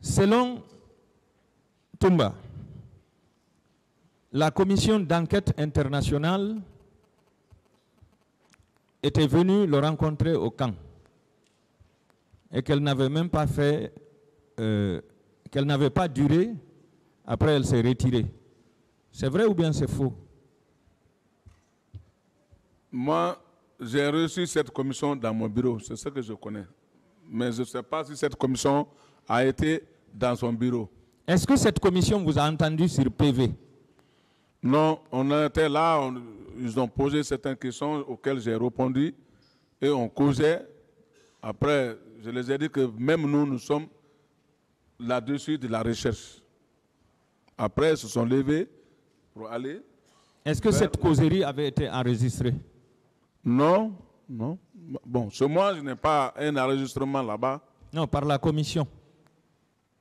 Selon Toumba, la commission d'enquête internationale était venue le rencontrer au camp et qu'elle n'avait même pas fait, qu'elle n'avait pas duré, après elle s'est retirée. C'est vrai ou bien c'est faux? Moi, j'ai reçu cette commission dans mon bureau, c'est ce que je connais. Mais je ne sais pas si cette commission a été dans son bureau. Est-ce que cette commission vous a entendu sur PV? Non, on était là, ils ont posé certaines questions auxquelles j'ai répondu et on causait. Après, je les ai dit que même nous sommes là-dessus de la recherche. Après, ils se sont levés pour aller. Est-ce que cette causerie avait été enregistrée? Non, non. Bon, chez moi, je n'ai pas un enregistrement là-bas. Non, par la commission.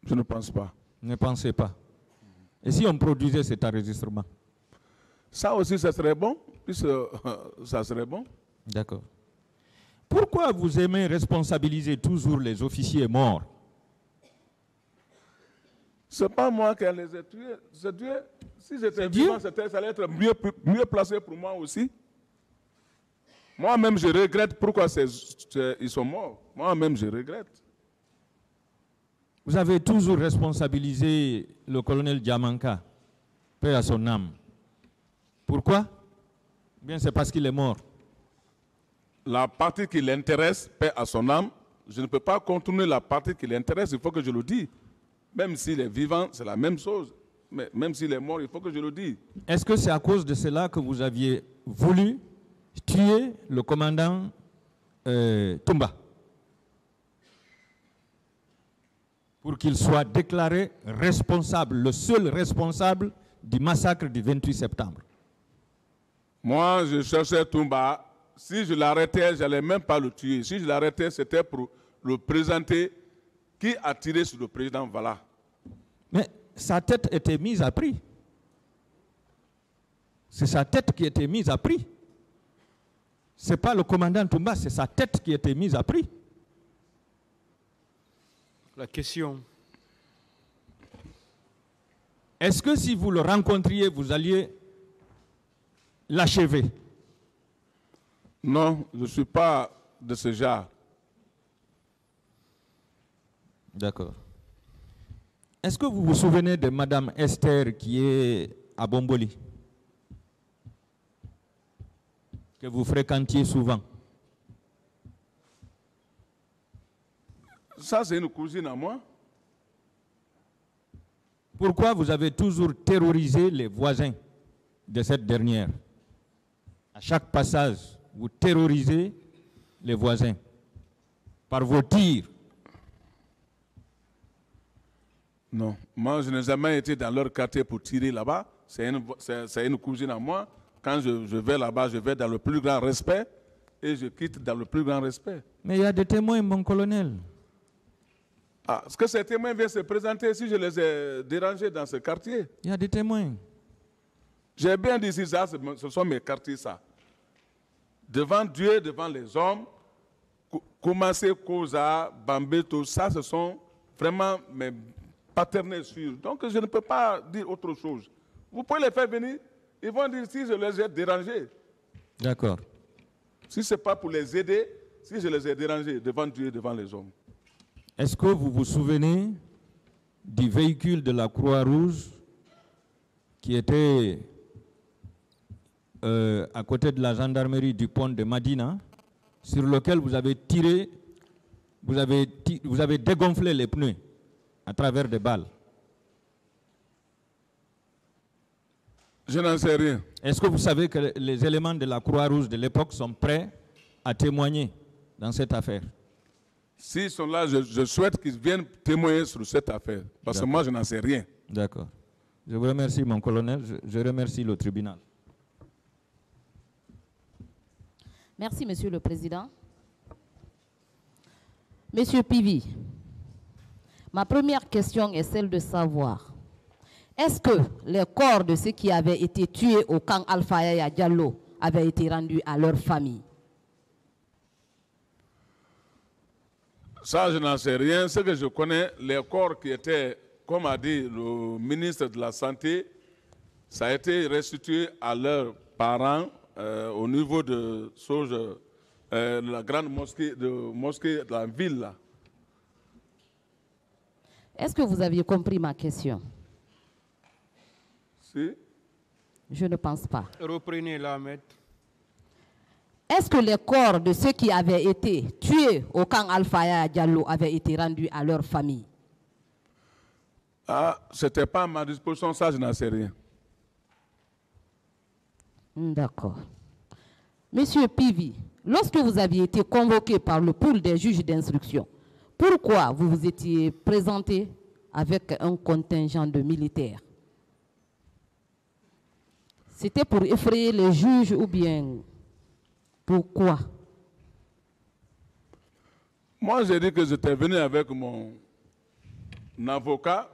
Je ne pense pas. Ne pensez pas. Et si on produisait cet enregistrement? Ça aussi, ça serait bon, puisque ça serait bon. D'accord. Pourquoi vous aimez responsabiliser toujours les officiers morts? Ce n'est pas moi qui les ai tués, c'est Dieu. Si j'étais vivant, ça allait être mieux placé pour moi aussi. Moi-même, je regrette pourquoi ils sont morts. Moi-même, je regrette. Vous avez toujours responsabilisé le colonel Diamanka, paix à son âme. Pourquoi? Bien, c'est parce qu'il est mort. La partie qui l'intéresse, paix à son âme, je ne peux pas contourner la partie qui l'intéresse, il faut que je le dise. Même s'il est vivant, c'est la même chose. Mais même s'il est mort, il faut que je le dise. Est-ce que c'est à cause de cela que vous aviez voulu tuer le commandant Toumba? Pour qu'il soit déclaré responsable, le seul responsable du massacre du 28 septembre. Moi, je cherchais Toumba. Si je l'arrêtais, je n'allais même pas le tuer. Si je l'arrêtais, c'était pour le présenter. Qui a tiré sur le président? Voilà. Mais sa tête était mise à prix. C'est sa tête qui était mise à prix. Ce n'est pas le commandant Toumba, c'est sa tête qui était mise à prix. La question. Est-ce que si vous le rencontriez, vous alliez l'achever? Non, je ne suis pas de ce genre. D'accord. Est-ce que vous vous souvenez de Madame Esther qui est à Bomboli? Que vous fréquentiez souvent? Ça, c'est une cousine à moi. Pourquoi vous avez toujours terrorisé les voisins de cette dernière? À chaque passage, vous terrorisez les voisins par vos tirs. Non, moi je n'ai jamais été dans leur quartier pour tirer là-bas. C'est une cousine à moi. Quand je vais là-bas, je vais dans le plus grand respect et je quitte dans le plus grand respect. Mais il y a des témoins, mon colonel. Ah, est-ce que ces témoins viennent se présenter si je les ai dérangés dans ce quartier? Il y a des témoins. J'ai bien dit ça, ce sont mes quartiers, ça. Devant Dieu, devant les hommes, Koumassé, Koza, Bambeto, ça, ce sont vraiment mes paternels sûrs. Donc, je ne peux pas dire autre chose. Vous pouvez les faire venir, ils vont dire si je les ai dérangés. D'accord. Si ce n'est pas pour les aider, si je les ai dérangés devant Dieu et devant les hommes. Est-ce que vous vous souvenez du véhicule de la Croix-Rouge qui était à côté de la gendarmerie du pont de Madina, sur lequel vous avez tiré, vous avez dégonflé les pneus à travers des balles? Je n'en sais rien. Est-ce que vous savez que les éléments de la Croix-Rouge de l'époque sont prêts à témoigner dans cette affaire? S'ils sont là, je souhaite qu'ils viennent témoigner sur cette affaire. Parce que moi, je n'en sais rien. D'accord. Je vous remercie, mon colonel. Je remercie le tribunal. Merci, Monsieur le Président. Monsieur Pivi, ma première question est celle de savoir, est-ce que les corps de ceux qui avaient été tués au camp Alpha Yaya Diallo avaient été rendus à leur famille? Ça, je n'en sais rien. Ce que je connais, les corps qui étaient, comme a dit le ministre de la Santé, ça a été restitué à leurs parents au niveau de Sauge, la grande mosquée de la ville. Là. Est-ce que vous aviez compris ma question? Si. Je ne pense pas. Reprenez-la, maître. Est-ce que les corps de ceux qui avaient été tués au camp Alpha Yaya Diallo avaient été rendus à leur famille? Ah, ce n'était pas à ma disposition, ça, je n'en sais rien. D'accord. Monsieur Pivi, lorsque vous aviez été convoqué par le pool des juges d'instruction, pourquoi vous vous étiez présenté avec un contingent de militaires? C'était pour effrayer les juges ou bien pourquoi? Moi, j'ai dit que j'étais venu avec mon avocat.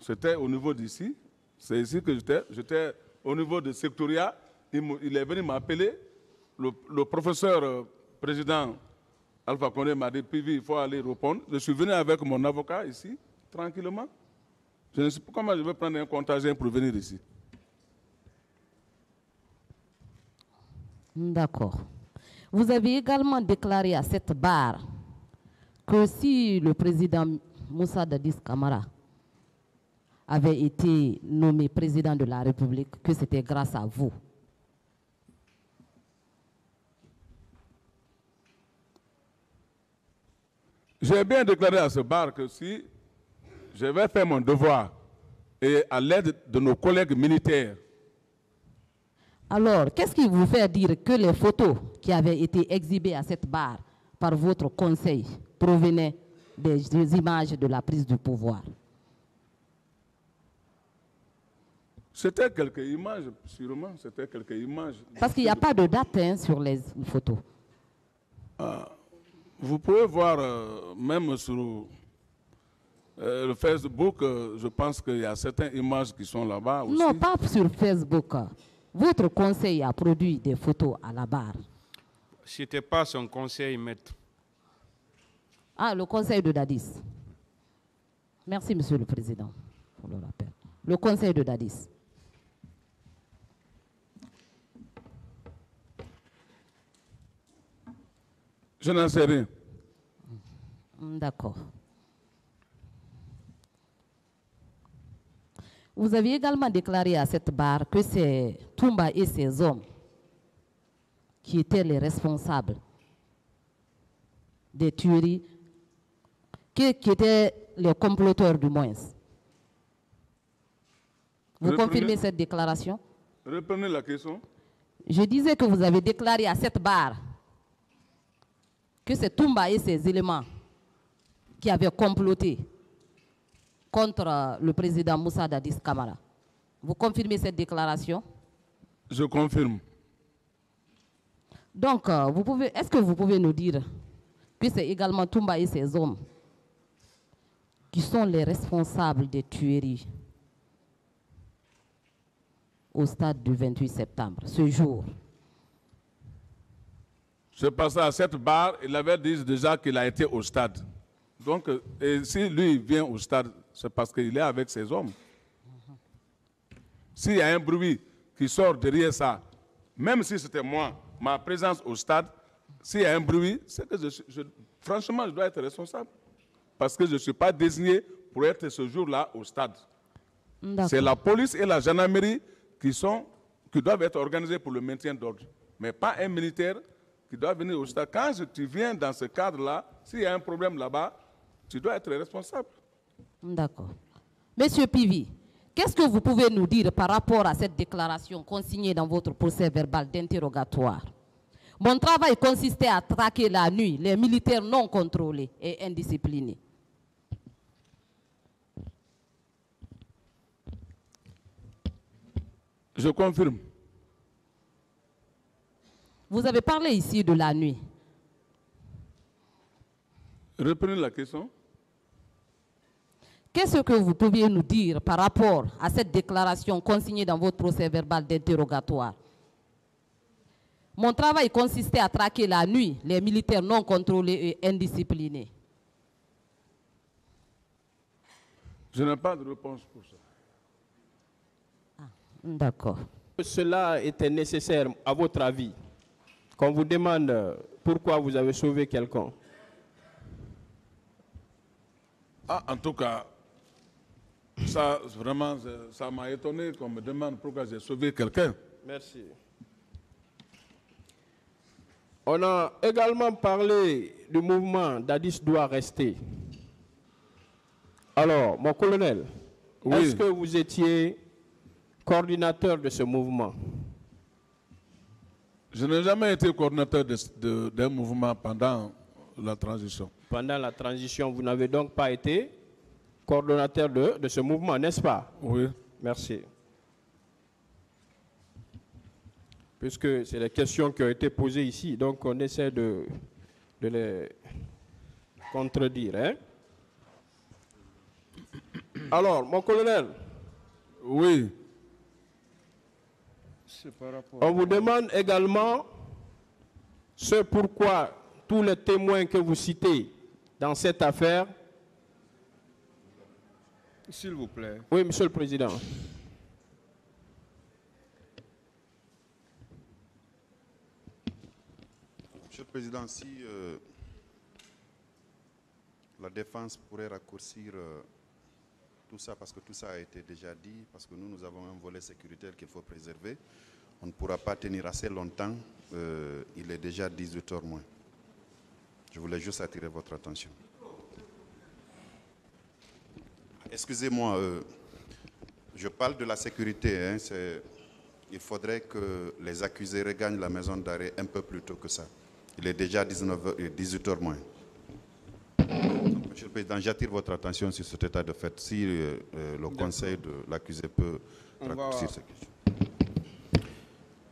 C'était au niveau d'ici. C'est ici que j'étais. J'étais au niveau de Sectoria. Il est venu m'appeler. Le professeur président Alpha Condé m'a dit, Pivi, il faut aller répondre. Je suis venu avec mon avocat ici, tranquillement. Je ne sais pas comment je vais prendre un contingent pour venir ici. D'accord. Vous avez également déclaré à cette barre que si le président Moussa Dadis Camara avait été nommé président de la République, que c'était grâce à vous. J'ai bien déclaré à ce bar que si je vais faire mon devoir et à l'aide de nos collègues militaires. Alors, qu'est-ce qui vous fait dire que les photos qui avaient été exhibées à cette barre par votre conseil provenaient des images de la prise du pouvoir? C'était quelques images, sûrement, c'était quelques images. Parce qu'il n'y a pas de date sur les photos. Vous pouvez voir, même sur le Facebook, je pense qu'il y a certaines images qui sont là-bas aussi. Non, pas sur Facebook. Votre conseil a produit des photos à la barre. Ce n'était pas son conseil, maître. Ah, le conseil de Dadis. Merci, Monsieur le Président, pour le rappel. Le conseil de Dadis. Je n'en sais rien. D'accord. Vous aviez également déclaré à cette barre que c'est Toumba et ses hommes qui étaient les responsables des tueries, qui étaient les comploteurs du moins. Vous confirmez cette déclaration? Reprenez la question. Je disais que vous avez déclaré à cette barre que c'est Toumba et ses éléments qui avaient comploté contre le président Moussa Dadis Camara. Vous confirmez cette déclaration? Je confirme. Donc, est-ce que vous pouvez nous dire que c'est également Toumba et ses hommes qui sont les responsables des tueries au stade du 28 septembre, ce jour? Je passais à cette barre, il avait dit déjà qu'il a été au stade. Donc, et si lui vient au stade, c'est parce qu'il est avec ses hommes. S'il y a un bruit qui sort derrière ça, même si c'était moi, ma présence au stade, s'il y a un bruit, c'est que franchement, je dois être responsable. Parce que je ne suis pas désigné pour être ce jour-là au stade. C'est la police et la gendarmerie qui doivent être organisés pour le maintien d'ordre. Mais pas un militaire qui doit venir au stade. Quand tu viens dans ce cadre-là, s'il y a un problème là-bas, tu dois être responsable. D'accord. Monsieur Pivi, qu'est-ce que vous pouvez nous dire par rapport à cette déclaration consignée dans votre procès verbal d'interrogatoire? Mon travail consistait à traquer la nuit les militaires non contrôlés et indisciplinés. Je confirme. Vous avez parlé ici de la nuit. Reprenez la question. Qu'est-ce que vous pouviez nous dire par rapport à cette déclaration consignée dans votre procès verbal d'interrogatoire? Mon travail consistait à traquer la nuit les militaires non contrôlés et indisciplinés. Je n'ai pas de réponse pour ça. D'accord. Cela était nécessaire, à votre avis, qu'on vous demande pourquoi vous avez sauvé quelqu'un. Ah, en tout cas, ça vraiment, ça m'a étonné qu'on me demande pourquoi j'ai sauvé quelqu'un. Merci. On a également parlé du mouvement Dadis doit rester. Alors, mon colonel, Oui. est-ce que vous étiez coordinateur de ce mouvement? Je n'ai jamais été coordinateur d'un mouvement pendant la transition. Pendant la transition, vous n'avez donc pas été coordonnateur de ce mouvement, n'est-ce pas? Oui. Merci. Puisque c'est les questions qui ont été posées ici, donc on essaie de les contredire. Hein? Alors, mon colonel, Oui. on vous demande également ce pourquoi tous les témoins que vous citez dans cette affaire. S'il vous plaît. Oui, Monsieur le Président. Monsieur le Président, si la défense pourrait raccourcir tout ça, parce que tout ça a été déjà dit, parce que nous avons un volet sécuritaire qu'il faut préserver, on ne pourra pas tenir assez longtemps, il est déjà 18h moins. Je voulais juste attirer votre attention. Excusez-moi, je parle de la sécurité. Hein, il faudrait que les accusés regagnent la maison d'arrêt un peu plus tôt que ça. Il est déjà 18h moins. Monsieur le Président, j'attire votre attention sur cet état de fait. Si le conseil de l'accusé peut raccourcir ces questions.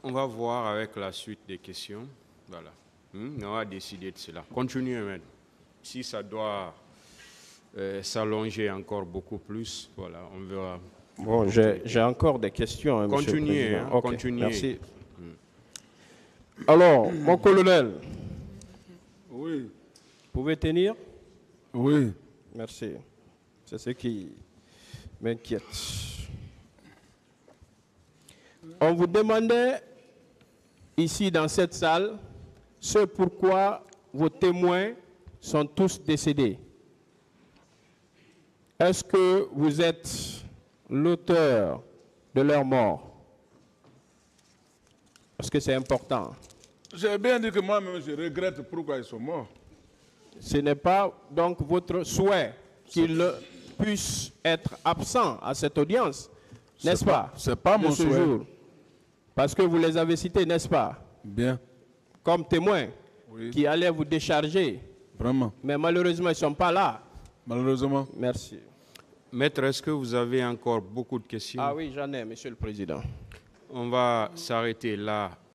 On va voir avec la suite des questions. Voilà. On va décider de cela. Continuez, maître. Si ça doit s'allonger encore beaucoup plus, voilà, on verra. Bon, j'ai encore des questions, hein, Monsieur le Continuez, Président. hein, Ok, continuez. merci. Alors, mon colonel, Oui. vous pouvez tenir? Oui. Merci. C'est ce qui m'inquiète. On vous demandait ici dans cette salle ce pourquoi vos témoins sont tous décédés. Est-ce que vous êtes l'auteur de leur mort? Est-ce que c'est important? J'ai bien dit que moi-même, je regrette pourquoi ils sont morts. Ce n'est pas donc votre souhait qu'ils puissent être absents à cette audience, n'est-ce pas? C'est pas de mon ce souhait. jour. Parce que vous les avez cités, n'est-ce pas? Bien. Comme témoins Oui. qui allaient vous décharger. Vraiment. Mais malheureusement, ils ne sont pas là. Malheureusement. Merci. Maître, est-ce que vous avez encore beaucoup de questions? Ah oui, j'en ai, Monsieur le Président. On va s'arrêter là